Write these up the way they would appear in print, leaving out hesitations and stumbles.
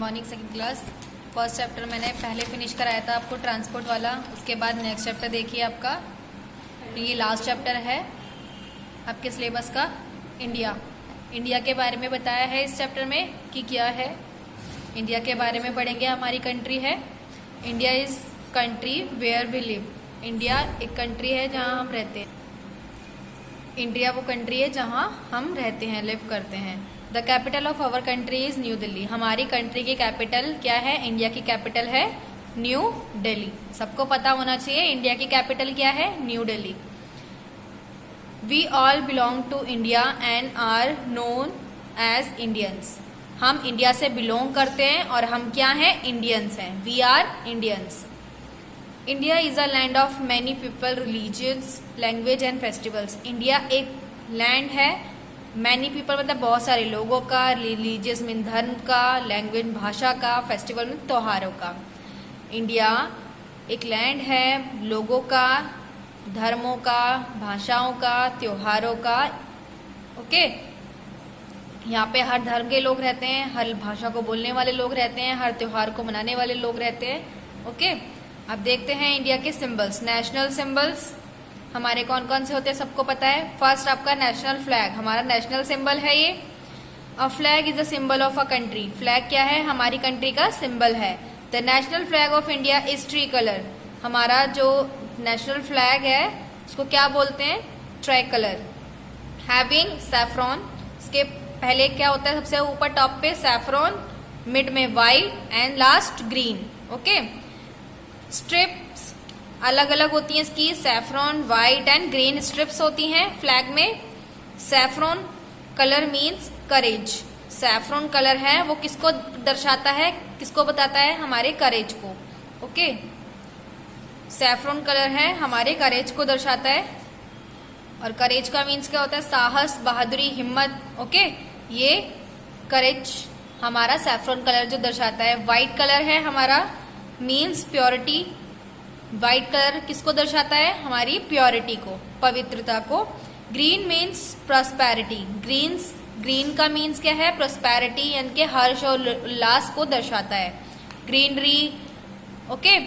Morning second class. First chapter मैंने पहले finish कराया था आपको ट्रांसपोर्ट वाला। उसके बाद नेक्स्ट चैप्टर देखिए आपका, ये लास्ट चैप्टर है आपके सिलेबस का। इंडिया के बारे में बताया है इस चैप्टर में कि क्या है। इंडिया के बारे में पढ़ेंगे। हमारी कंट्री है India is country where we live. India एक कंट्री है जहाँ हम रहते हैं। इंडिया वो कंट्री है जहाँ हम रहते हैं, लिव करते हैं। The capital of our country is new Delhi. हमारी कंट्री की कैपिटल क्या है? इंडिया की कैपिटल है न्यू दिल्ली। सबको पता होना चाहिए इंडिया की कैपिटल क्या है, new Delhi. We all belong to India and are known as Indians. हम इंडिया से बिलोंग करते हैं और हम क्या हैं? इंडियंस हैं। We are Indians. India is a land of many people, religions, language and festivals. India एक लैंड है, मैनी पीपल मतलब बहुत सारे लोगों का, रिलीजियस मीन धर्म का, लैंग्वेज भाषा का, फेस्टिवल में त्योहारों का। इंडिया एक लैंड है लोगों का, धर्मों का, भाषाओं का, त्योहारों का। ओके, यहाँ पे हर धर्म के लोग रहते हैं, हर भाषा को बोलने वाले लोग रहते हैं, हर त्योहार को मनाने वाले लोग रहते हैं। ओके, अब देखते हैं इंडिया के सिंबल्स। नेशनल सिंबल्स हमारे कौन कौन से होते हैं सबको पता है। फर्स्ट आपका नेशनल फ्लैग, हमारा नेशनल सिंबल है ये। A flag is a symbol of a country. Flag क्या है? हमारी कंट्री का सिंबल है। The national flag of India is tree colour. हमारा जो नेशनल फ्लैग है उसको क्या बोलते हैं? Try colour. Having saffron. इसके पहले क्या होता है? सबसे ऊपर टॉप पे सैफ्रॉन, मिड में white and last green. Okay, strips अलग अलग होती हैं इसकी, saffron, white and green strips होती हैं फ्लैग में। सैफ्रॉन कलर मीन्स करेज। सैफ्रॉन कलर है वो किसको दर्शाता है, किसको बताता है? हमारे करेज को। ओके, सैफ्रॉन कलर है हमारे करेज को दर्शाता है। और करेज का मीन्स क्या होता है? साहस, बहादुरी, हिम्मत। ओके, ये करेज हमारा सैफ्रॉन कलर जो दर्शाता है। व्हाइट कलर है हमारा, मीन्स प्योरिटी। व्हाइट कलर किसको दर्शाता है? हमारी प्योरिटी को, पवित्रता को। Green means prosperity. ग्रीन का मीन्स क्या है? प्रॉस्पेरिटी, यानी कि हर्ष और उल्लास को दर्शाता है। ग्रीनरी, ओके,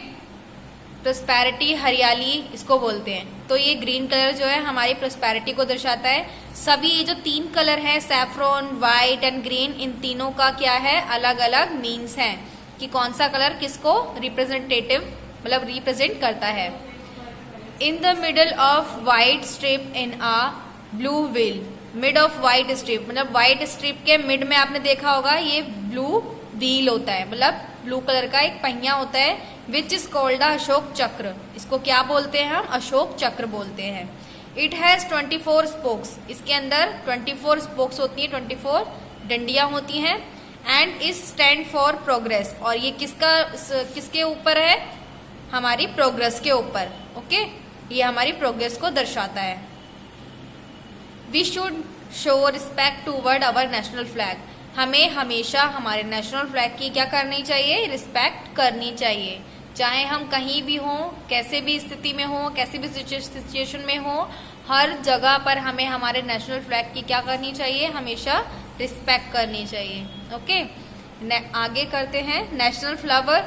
प्रॉस्पेरिटी, हरियाली इसको बोलते हैं। तो ये ग्रीन कलर जो है हमारी प्रॉस्पेरिटी को दर्शाता है। सभी ये जो तीन कलर है, सैफ्रॉन, व्हाइट एंड ग्रीन, इन तीनों का क्या है? अलग अलग मीन्स है कि कौन सा कलर किसको रिप्रेजेंटेटिव मतलब रिप्रेजेंट करता है। In the middle of white strip in a blue wheel. Mid of white strip मतलब व्हाइट स्ट्रिप के मिड में आपने देखा होगा ये ब्लू व्हील होता है, मतलब ब्लू कलर का एक पहिया होता है, विच इज कॉल्ड अशोक चक्र। इसको क्या बोलते हैं हम? अशोक चक्र बोलते हैं। It has 24 spokes. इसके अंदर 24 स्पोक्स होती है, 24 डंडियां होती हैं। And is stand for progress. और ये किसके ऊपर है? हमारी प्रोग्रेस के ऊपर। ओके, ये हमारी प्रोग्रेस को दर्शाता है। We should show respect toward our national flag. हमें हमेशा हमारे नेशनल फ्लैग की क्या करनी चाहिए? रिस्पेक्ट करनी चाहिए। चाहे हम कहीं भी हों, कैसे भी स्थिति में हों, कैसे भी सिचुएशन में हों, हर जगह पर हमें हमारे नेशनल फ्लैग की क्या करनी चाहिए? हमेशा रिस्पेक्ट करनी चाहिए। ओके, आगे करते हैं। National flower.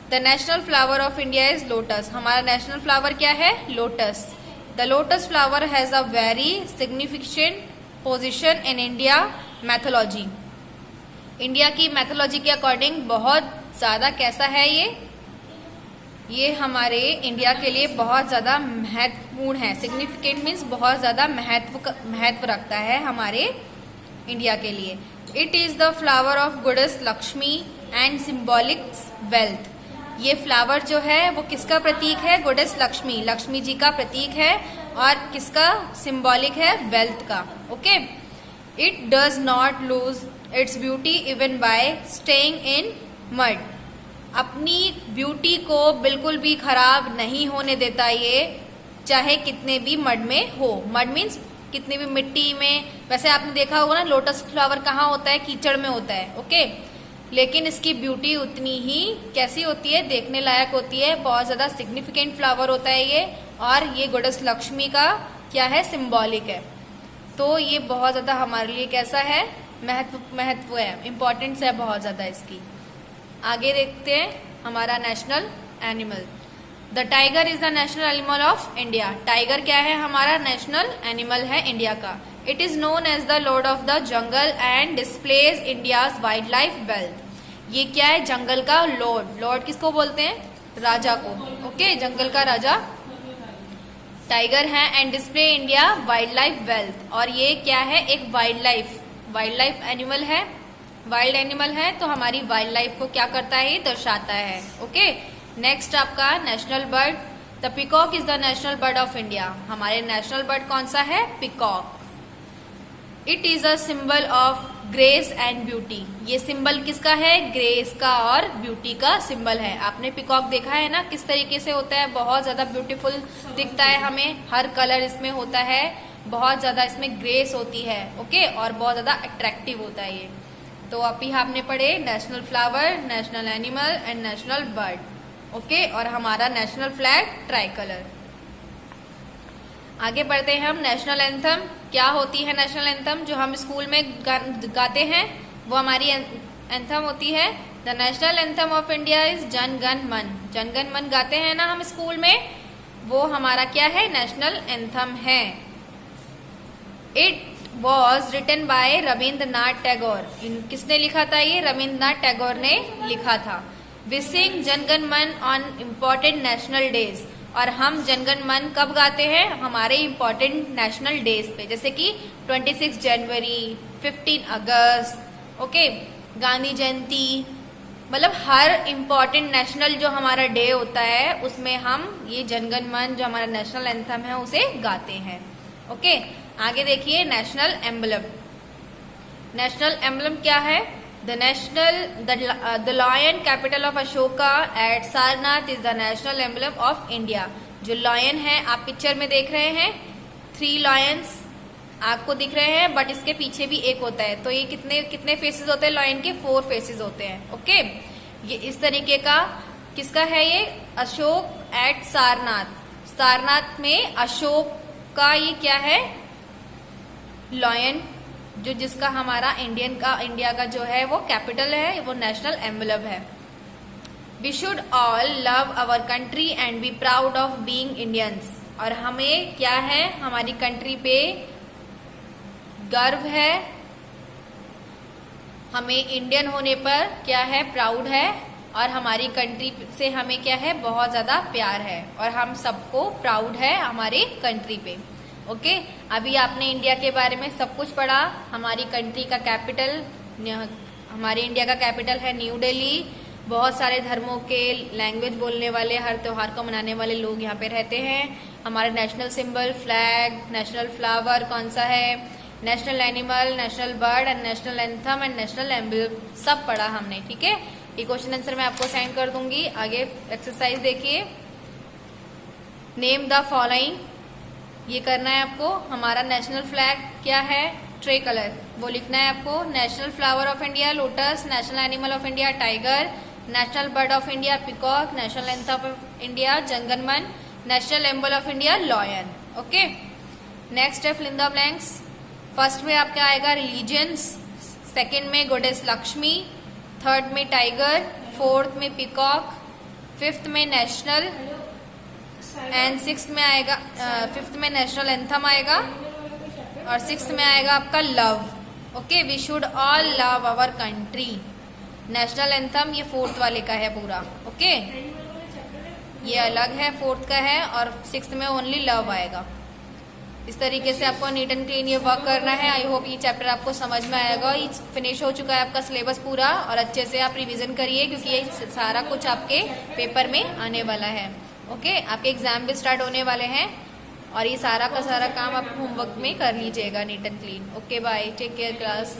The national flower of India is lotus. हमारा नेशनल फ्लावर क्या है? Lotus. The lotus flower has a very significant position in India mythology. India की मैथोलॉजी के अकॉर्डिंग बहुत ज्यादा कैसा है ये हमारे इंडिया के लिए बहुत ज्यादा महत्वपूर्ण है। सिग्निफिकेंट मीन्स बहुत ज्यादा महत्व रखता है हमारे इंडिया के लिए। It is the flower of goddess Lakshmi and symbolic wealth. ये फ्लावर जो है वो किसका प्रतीक है? गॉडेस लक्ष्मी, लक्ष्मी जी का प्रतीक है। और किसका? सिंबॉलिक है, वेल्थ का। Okay, it does not lose its beauty even bye staying in mud. अपनी ब्यूटी को बिल्कुल भी खराब नहीं होने देता ये, चाहे कितने भी मड में हो। मड मीन्स कितनी भी मिट्टी में। वैसे आपने देखा होगा ना, लोटस फ्लावर कहाँ होता है? कीचड़ में होता है। ओके, लेकिन इसकी ब्यूटी उतनी ही कैसी होती है? देखने लायक होती है। बहुत ज्यादा सिग्निफिकेंट फ्लावर होता है ये। और ये गॉडेस लक्ष्मी का क्या है? सिंबॉलिक है। तो ये बहुत ज्यादा हमारे लिए कैसा है? महत्व है, इम्पोर्टेंस है बहुत ज्यादा इसकी। आगे देखते हैं हमारा national animal. The tiger is the national animal of India. Tiger क्या है? हमारा नेशनल एनिमल है इंडिया का। It is known as the lord of the jungle and displays India's wildlife wealth. ये क्या है? जंगल का लॉर्ड। लॉर्ड किसको बोलते हैं? राजा को। ओके, जंगल का राजा टाइगर है। And display India wild life wealth. और ये क्या है? एक वाइल्ड लाइफ एनिमल है। वाइल्ड एनिमल है तो हमारी वाइल्ड लाइफ को क्या करता है? ये दर्शाता है। ओके, नेक्स्ट आपका national bird. The peacock is the national bird of India. हमारे नेशनल बर्ड कौन सा है? Peacock. It is a symbol of grace and beauty. ये सिंबल किसका है? ग्रेस का और ब्यूटी का सिंबल है। आपने पिकॉक देखा है ना किस तरीके से होता है? बहुत ज्यादा ब्यूटीफुल दिखता है हमें। हर कलर इसमें होता है, बहुत ज्यादा इसमें ग्रेस होती है। ओके, और बहुत ज्यादा अट्रैक्टिव होता है ये। तो अभी आपने पढ़े national flower, national animal and national bird. Okay, और हमारा नेशनल फ्लैग ट्राई कलर। आगे बढ़ते हैं हम नेशनल एंथम। क्या होती है नेशनल एंथम? जो हम स्कूल में गाते हैं वो हमारी एंथम होती है। The national anthem of India is Jana Gana मन। जन गण मन गाते हैं ना हम स्कूल में, वो हमारा क्या है? नेशनल एंथम है। It was written by Rabindranath Tagore. किसने लिखा था ये? रविंद्रनाथ टैगोर ने लिखा था। वी सिंग जनगण मन ऑन इम्पोर्टेंट नेशनल डेज। और हम जनगण मन कब गाते हैं? हमारे इम्पोर्टेंट नेशनल डेज पे, जैसे कि 26 जनवरी, 15 अगस्त, ओके, गांधी जयंती। मतलब हर इम्पोर्टेंट नेशनल जो हमारा डे होता है उसमें हम ये जनगण मन जो हमारा नेशनल एंथम है उसे गाते हैं। ओके, आगे देखिए नेशनल एम्बलम। नेशनल एम्बलम क्या है? The lion capital of Ashoka at Sarnath is the national emblem of India. जो लायन है आप पिक्चर में देख रहे हैं, 3 लायंस आपको दिख रहे हैं, बट इसके पीछे भी एक होता है। तो ये कितने फेसेस होते हैं? लायन के 4 फेसेस होते हैं। ओके, ये इस तरीके का किसका है? ये अशोक एट सारनाथ। सारनाथ में अशोक का ये क्या है? लायन, जो जिसका हमारा इंडिया का जो है वो कैपिटल है, वो नेशनल एम्बलम है। We should all love our country and be proud of being Indians. और हमें क्या है? हमारी कंट्री पे गर्व है, हमें इंडियन होने पर क्या है? प्राउड है। और हमारी कंट्री से हमें क्या है? बहुत ज्यादा प्यार है। और हम सबको प्राउड है हमारी कंट्री पे। ओके, अभी आपने इंडिया के बारे में सब कुछ पढ़ा। हमारी कंट्री का कैपिटल, हमारे इंडिया का कैपिटल है न्यू दिल्ली। बहुत सारे धर्मों के, लैंग्वेज बोलने वाले, हर त्योहार को मनाने वाले लोग यहाँ पे रहते हैं। हमारा national symbol flag, national flower कौन सा है, national animal, national bird and national anthem and national emblem सब पढ़ा हमने। ठीक है, ये क्वेश्चन आंसर मैं आपको सेंड कर दूंगी। आगे एक्सरसाइज देखिए, नेम द फॉलोइंग। ये करना है आपको। हमारा नेशनल फ्लैग क्या है? ट्रे कलर, वो लिखना है आपको। National flower of India lotus, national animal of India tiger, national bird of India peacock, national anthem of India Jana Gana Mana, national emblem of India lion. Okay, next है fill in the blanks. First में आपका आएगा religions, second में goddess Lakshmi, third में tiger, fourth में peacock, fifth में national and sixth में आएगा, फिफ्थ में नेशनल एंथम आएगा और सिक्स्थ में आएगा आपका love. Okay, we should all love our country. National anthem ये फोर्थ वाले का है पूरा। ओके, ये अलग है, फोर्थ का है, और सिक्स्थ में ओनली लव आएगा। इस तरीके से आपको नीट एंड क्लीन ये वर्क करना है। आई होप ये चैप्टर आपको समझ में आएगा। ये फिनिश हो चुका है आपका सिलेबस पूरा, और अच्छे से आप रिवीजन करिए क्योंकि ये सारा कुछ आपके पेपर में आने वाला है। ओके, आपके एग्जाम भी स्टार्ट होने वाले हैं और ये सारा का सारा काम आप होमवर्क में कर लीजिएगा neat and clean. Okay, bye, take care class.